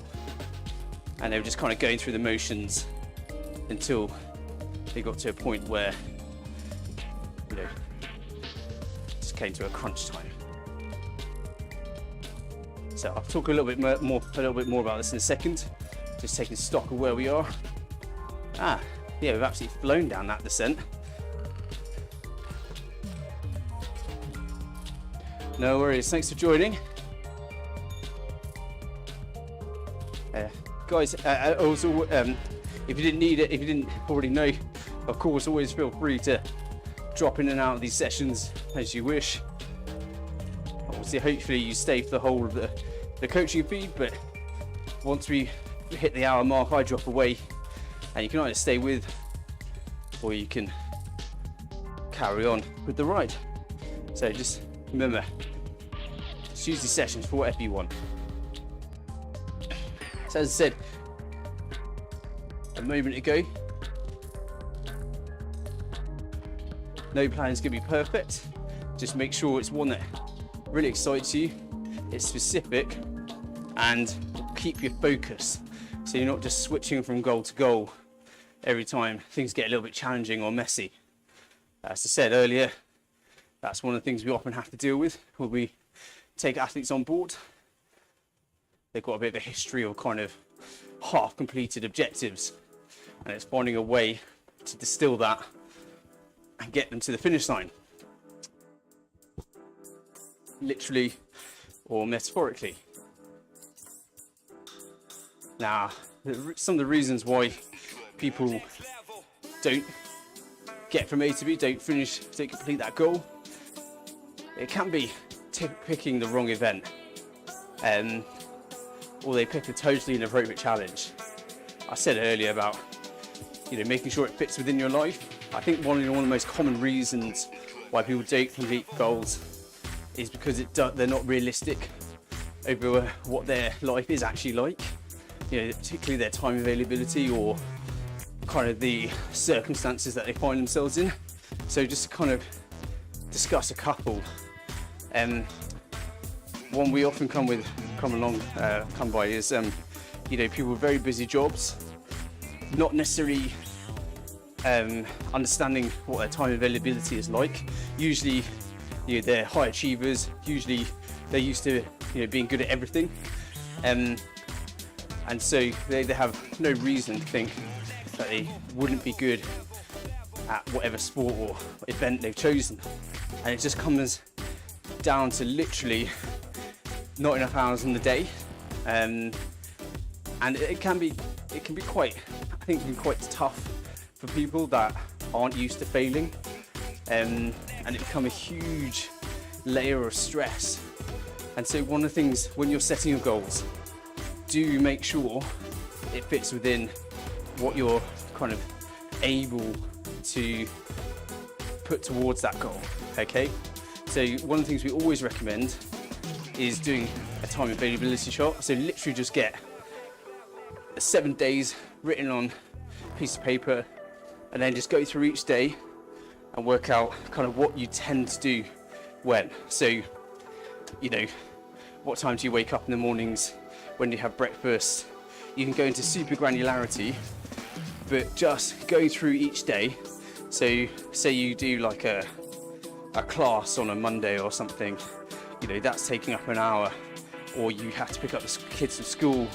and they were just kind of going through the motions until they got to a point where, you know, just came to a crunch time. So I'll talk a little bit more about this in a second. Just taking stock of where we are. Yeah, we've absolutely flown down that descent. No worries. Thanks for joining, guys. Also, if you didn't need it, if you didn't already know, of course, always feel free to drop in and out of these sessions as you wish. obviously hopefully you stay for the whole of the coaching feed, but once we hit the hour mark I drop away, and you can either stay with or you can carry on with the ride. So just remember, just use these sessions for whatever you want. So as I said a moment ago, no plan is going to be perfect. Just make sure it's one that really excites you, it's specific, and will keep your focus. So you're not just switching from goal to goal every time things get a little bit challenging or messy. As I said earlier, that's one of the things we often have to deal with when we take athletes on board. They've got a bit of a history of kind of half completed objectives, and it's finding a way to distill that and get them to the finish line, literally or metaphorically. Now, some of the reasons why people don't get from A to B, don't complete that goal, it can be picking the wrong event, or they pick a totally inappropriate challenge. I said earlier about making sure it fits within your life. I think one of the most common reasons why people don't complete goals is because they're not realistic over what their life is actually like, particularly their time availability or kind of the circumstances that they find themselves in. So just to kind of discuss a couple, one we often come by is people with very busy jobs, not necessarily understanding what their time availability is like. Usually they're high achievers, usually they're used to being good at everything, and so they have no reason to think that they wouldn't be good at whatever sport or event they've chosen. And it just comes down to literally not enough hours in the day, and it can be quite tough for people that aren't used to failing, and it become a huge layer of stress. And so one of the things when you're setting your goals, do make sure it fits within what you're kind of able to put towards that goal. Okay, so one of the things we always recommend is doing a time availability chart. So literally just get 7 days written on a piece of paper, and then just go through each day and work out kind of what you tend to do when. So what time do you wake up in the mornings, when do you have breakfast? You can go into super granularity, but just go through each day. So say you do like a class on a Monday or something, that's taking up an hour, or you have to pick up the kids from school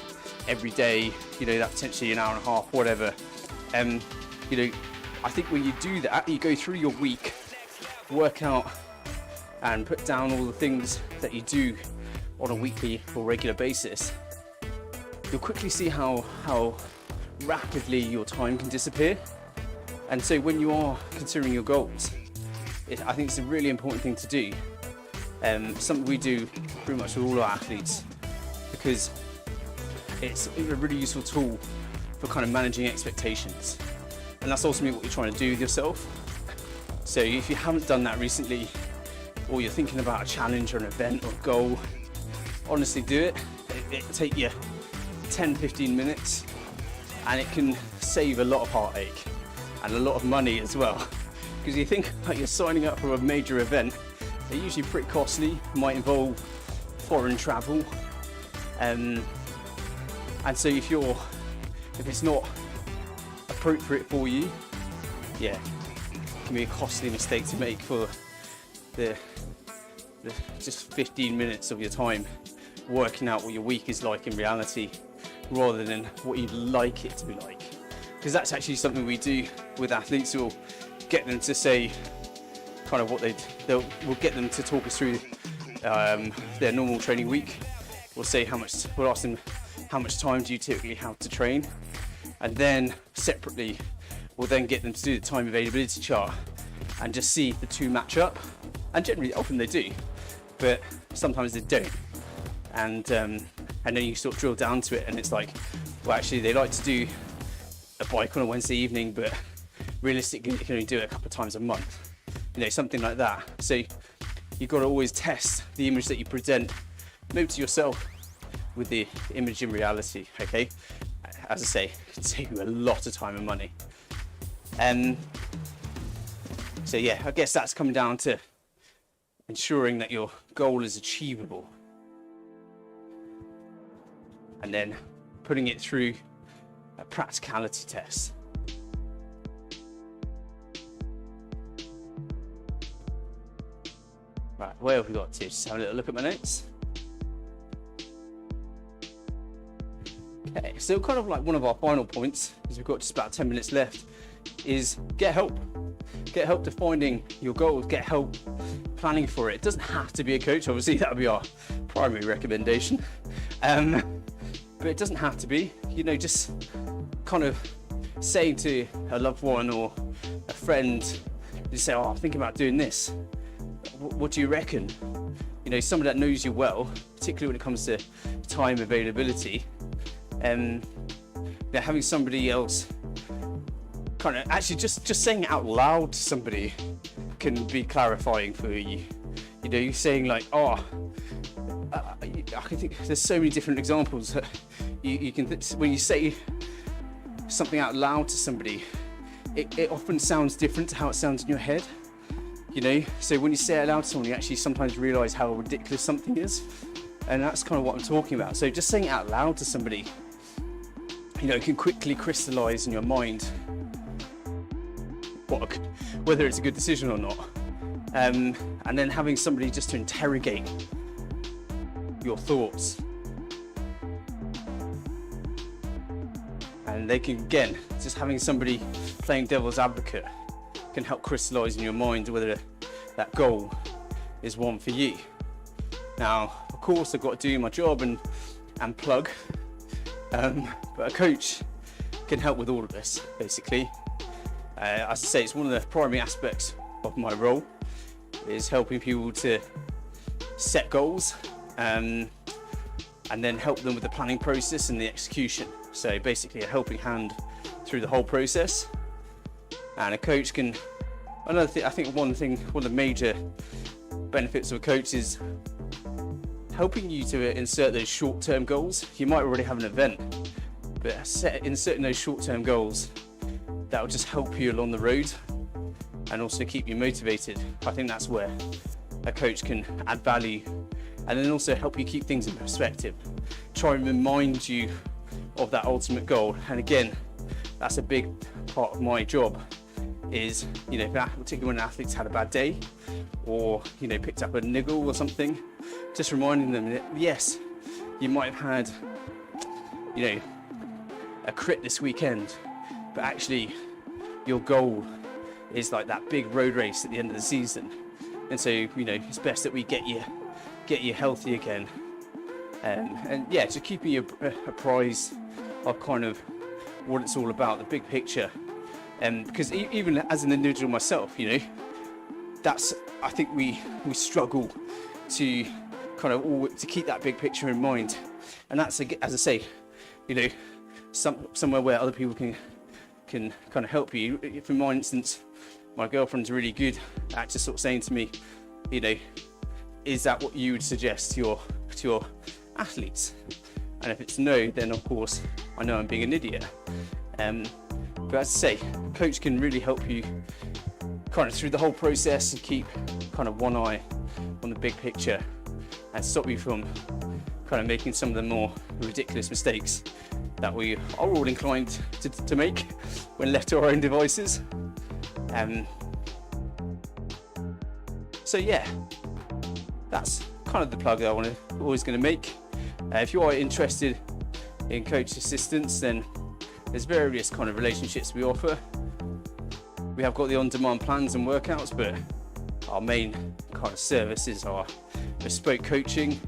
every day, that's potentially an hour and a half, whatever. I think when you do that, you go through your week, work out and put down all the things that you do on a weekly or regular basis, you'll quickly see how rapidly your time can disappear. And so when you are considering your goals, I think it's a really important thing to do. Something we do pretty much with all our athletes, because it's a really useful tool for kind of managing expectations. And that's ultimately what you're trying to do with yourself. So if you haven't done that recently, or you're thinking about a challenge or an event or a goal, honestly do it. It'll take you 10-15 minutes, and it can save a lot of heartache and a lot of money as well. Because you think about you're signing up for a major event, they're usually pretty costly, might involve foreign travel, and so if it's not appropriate for you, it can be a costly mistake to make for the just 15 minutes of your time working out what your week is like in reality, rather than what you'd like it to be like. Because that's actually something we do with athletes. We'll get them to say kind of what we'll get them to talk us through their normal training week. We'll ask them how much time do you typically have to train, and then separately we'll then get them to do the time availability chart and just see if the two match up. And generally often they do, but sometimes they don't. And then you sort of drill down to it, and it's like, well, actually they like to do a bike on a Wednesday evening, but realistically they can only do it a couple of times a month, you know, something like that. So you've got to always test the image that you present, maybe to yourself, with the image in reality. Okay, as I say, it can save you a lot of time and money. So yeah, I guess that's coming down to ensuring that your goal is achievable, and then putting it through a practicality test. Right, where have we got to? Just have a little look at my notes. Okay, so kind of like one of our final points, because we've got just about 10 minutes left, is get help. Get help defining your goals, get help planning for it. It doesn't have to be a coach, obviously that would be our primary recommendation. But it doesn't have to be, you know, just kind of saying to a loved one or a friend, you say, oh, I'm thinking about doing this. What do you reckon? You know, someone that knows you well, particularly when it comes to time availability, you know, having somebody else kind of actually just saying it out loud to somebody can be clarifying for you. You know, you're saying like, oh, I can think there's so many different examples that you can when you say something out loud to somebody, it often sounds different to how it sounds in your head. You know, so when you say it out loud to someone, you actually sometimes realize how ridiculous something is, and that's kind of what I'm talking about. So just saying it out loud to somebody, you know, can quickly crystallize in your mind whether it's a good decision or not, and then having somebody just to interrogate your thoughts, and they can, again, just having somebody playing devil's advocate can help crystallize in your mind whether that goal is one for you. Now, of course, I've got to do my job and plug, but a coach can help with all of this, basically. As I say, it's one of the primary aspects of my role, is helping people to set goals, and then help them with the planning process and the execution. So basically a helping hand through the whole process. And a coach can, another thing, I think one of the major benefits of a coach is helping you to insert those short-term goals. You might already have an event, but inserting those short-term goals, that will just help you along the road and also keep you motivated. I think that's where a coach can add value, and then also help you keep things in perspective. Try and remind you of that ultimate goal. And again, that's a big part of my job, is, you know, particularly when athletes had a bad day or, you know, picked up a niggle or something, just reminding them that yes, you might have had, you know, a crit this weekend, but actually your goal is like that big road race at the end of the season. And so, you know, it's best that we get you healthy again, and yeah, just keeping you apprised of kind of what it's all about, the big picture. Because even as an individual myself, you know, that's, I think we struggle to kind of to keep that big picture in mind, and that's, as I say, you know, somewhere where other people can kind of help you. For my instance, my girlfriend's really good at just sort of saying to me, you know, is that what you would suggest to your athletes? And if it's no, then of course I know I'm being an idiot. But as I say, coach can really help you kind of through the whole process and keep kind of one eye on the big picture, and stop you from kind of making some of the more ridiculous mistakes that we are all inclined to make when left to our own devices. So yeah, that's kind of the plug that I always going to make. If you are interested in coach assistance, then there's various kind of relationships we offer. We have got the on-demand plans and workouts, but our main kind of services are bespoke coaching,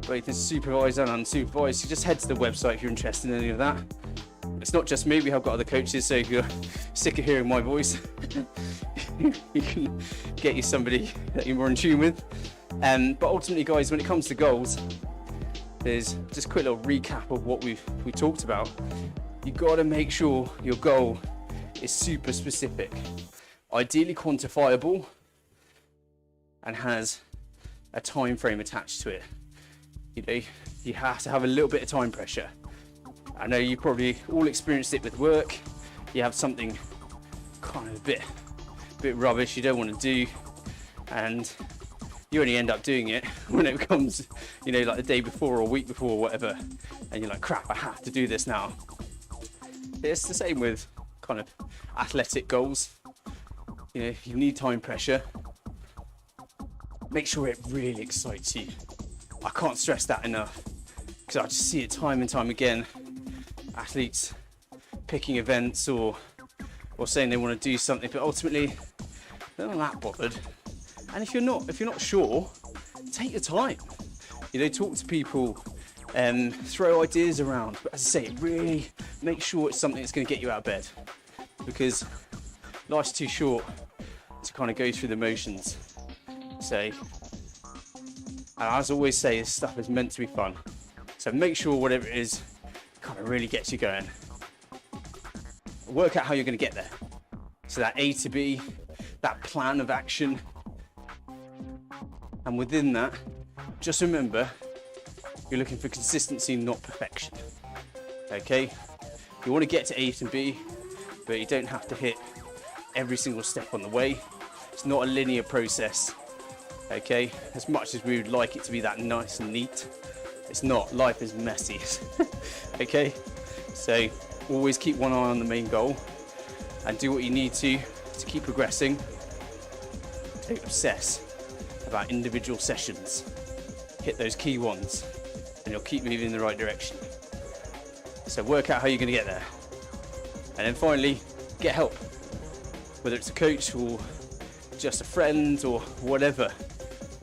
both as supervised and unsupervised. So just head to the website if you're interested in any of that. It's not just me, we have got other coaches, so if you're sick of hearing my voice, you can get you somebody that you're more in tune with. But ultimately, guys, when it comes to goals, there's just a quick little recap of what we talked about. You've got to make sure your goal is super specific, ideally quantifiable, and has a time frame attached to it. You know, you have to have a little bit of time pressure. I know you probably all experienced it with work. You have something kind of a bit rubbish you don't want to do, and you only end up doing it when it comes, you know, like the day before or a week before or whatever, and you're like, crap, I have to do this now. It's the same with kind of athletic goals. You know, you need time pressure. Make sure it really excites you. I can't stress that enough, because I just see it time and time again. Athletes picking events or saying they want to do something, but ultimately they're not that bothered. And if you're not sure, take your time. You know, talk to people and throw ideas around. But as I say, really make sure it's something that's going to get you out of bed, because life's too short to kind of go through the motions. So, and as I always say, this stuff is meant to be fun. So make sure whatever it is kind of really gets you going. Work out how you're going to get there. So that A to B, that plan of action. And within that, just remember, you're looking for consistency, not perfection. Okay? You want to get to A to B, but you don't have to hit every single step on the way. It's not a linear process. Okay? As much as we would like it to be that nice and neat, it's not. Life is messy. Okay? So always keep one eye on the main goal and do what you need to keep progressing. Don't obsess about individual sessions. Hit those key ones and you'll keep moving in the right direction. So work out how you're going to get there. And then finally, get help. Whether it's a coach or just a friend or whatever.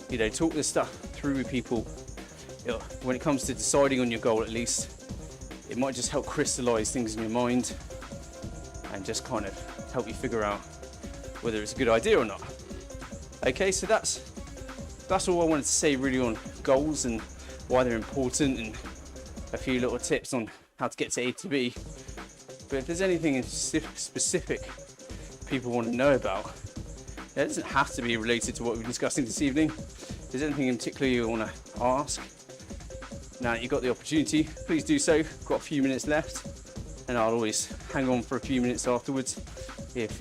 You know, talk this stuff through with people. You know, when it comes to deciding on your goal, at least, it might just help crystallize things in your mind and just kind of help you figure out whether it's a good idea or not. Okay, so that's all I wanted to say really on goals and why they're important, and a few little tips on how to get to A to B. But if there's anything specific people want to know about, it doesn't have to be related to what we're discussing this evening. If there's anything in particular you want to ask, now that you've got the opportunity, please do so. Got a few minutes left, and I'll always hang on for a few minutes afterwards if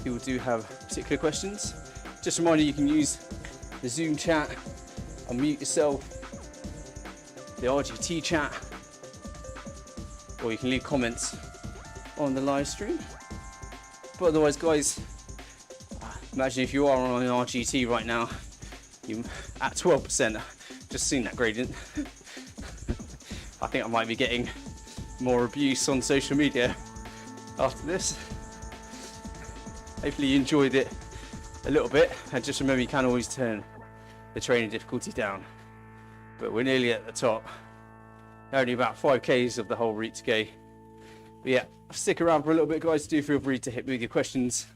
people do have particular questions. Just a reminder, you can use the Zoom chat, unmute yourself, the RGT chat, or you can leave comments on the live stream. But otherwise, guys, imagine if you are on an RGT right now, you're at 12%. Just seen that gradient. I think I might be getting more abuse on social media after this. Hopefully you enjoyed it a little bit, and just remember you can always turn the training difficulty down. But we're nearly at the top. Only about 5Ks of the whole route to go. But yeah, stick around for a little bit, guys. Do feel free to hit me with your questions.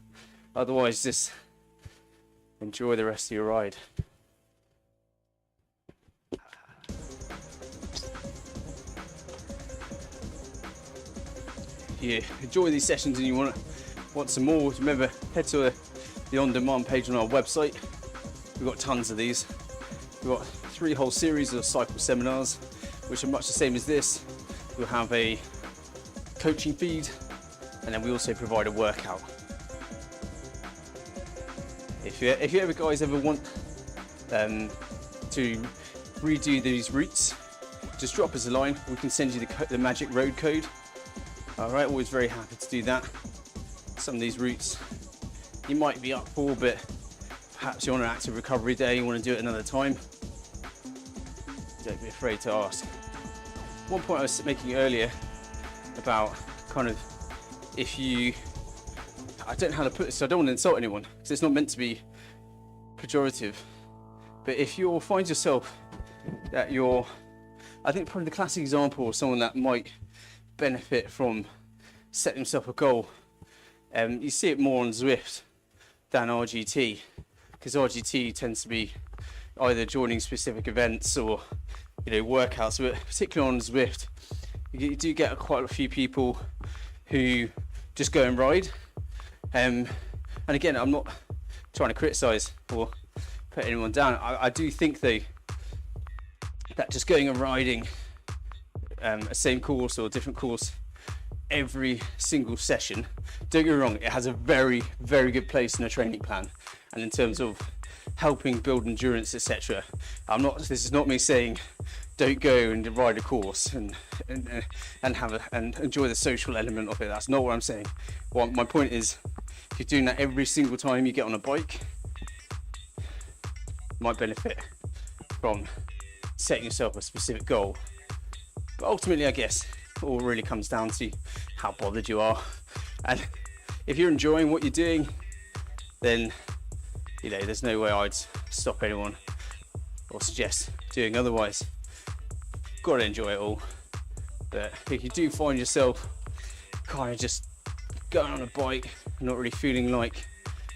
Otherwise, just enjoy the rest of your ride. If you enjoy these sessions and you want some more, remember, head to the on-demand page on our website. We've got tons of these. We've got 3 whole series of cycle seminars, which are much the same as this. We'll have a coaching feed, and then we also provide a workout. If you ever guys want to redo these routes, just drop us a line. We can send you the magic road code. All right, always very happy to do that. Some of these routes you might be up for, but perhaps you're on an active recovery day, you want to do it another time. Don't be afraid to ask. One point I was making earlier about kind of I don't know how to put this, so I don't want to insult anyone because it's not meant to be pejorative. But if you find yourself that I think probably the classic example of someone that might benefit from setting himself a goal, you see it more on Zwift than RGT, because RGT tends to be either joining specific events or, you know, workouts, but particularly on Zwift, you do get quite a few people who just go and ride. And again, I'm not trying to criticize or put anyone down. I do think though that just going and riding a same course or a different course every single session, don't get me wrong, it has a very, very good place in a training plan, and in terms of helping build endurance, etc. This is not me saying don't go and ride a course and enjoy the social element of it. That's not what I'm saying. My point is, if you're doing that every single time you get on a bike, you might benefit from setting yourself a specific goal. But ultimately, I guess it all really comes down to how bothered you are. And if you're enjoying what you're doing, then, you know, there's no way I'd stop anyone or suggest doing otherwise. Got to enjoy it all. But if you do find yourself kind of just going on a bike, not really feeling like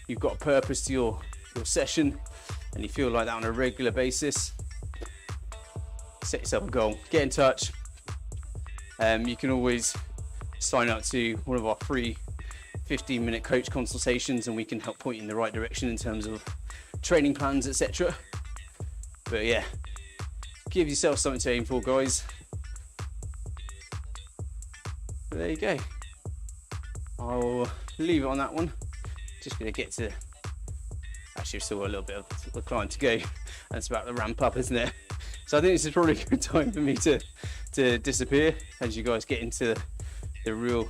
you've got a purpose to your session, and you feel like that on a regular basis, set yourself a goal. Get in touch. You can always sign up to one of our free 15-minute coach consultations, and we can help point you in the right direction in terms of training plans, etc. But yeah, give yourself something to aim for, guys. But there you go. I'll leave it on that one. Just going to get to, actually we've still got a little bit of the climb to go, and it's about to ramp up, isn't it? So I think this is probably a good time for me to disappear as you guys get into the real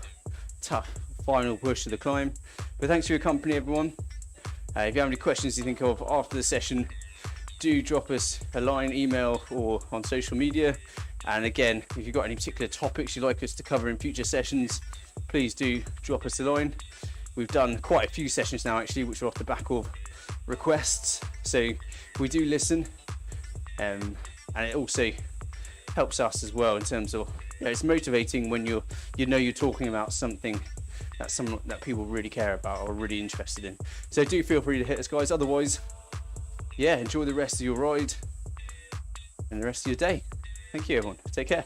tough final push of the climb. But thanks for your company, everyone. If you have any questions you think of after the session, do drop us a line, email, or on social media. And again, if you've got any particular topics you'd like us to cover in future sessions, please do drop us a line. We've done quite a few sessions now actually, which are off the back of requests, so we do listen, and it also helps us as well in terms of, you know, it's motivating when you're talking about something that people really care about or really interested in. So do feel free to hit us, guys. Otherwise, yeah, enjoy the rest of your ride and the rest of your day. Thank you, everyone. Take care.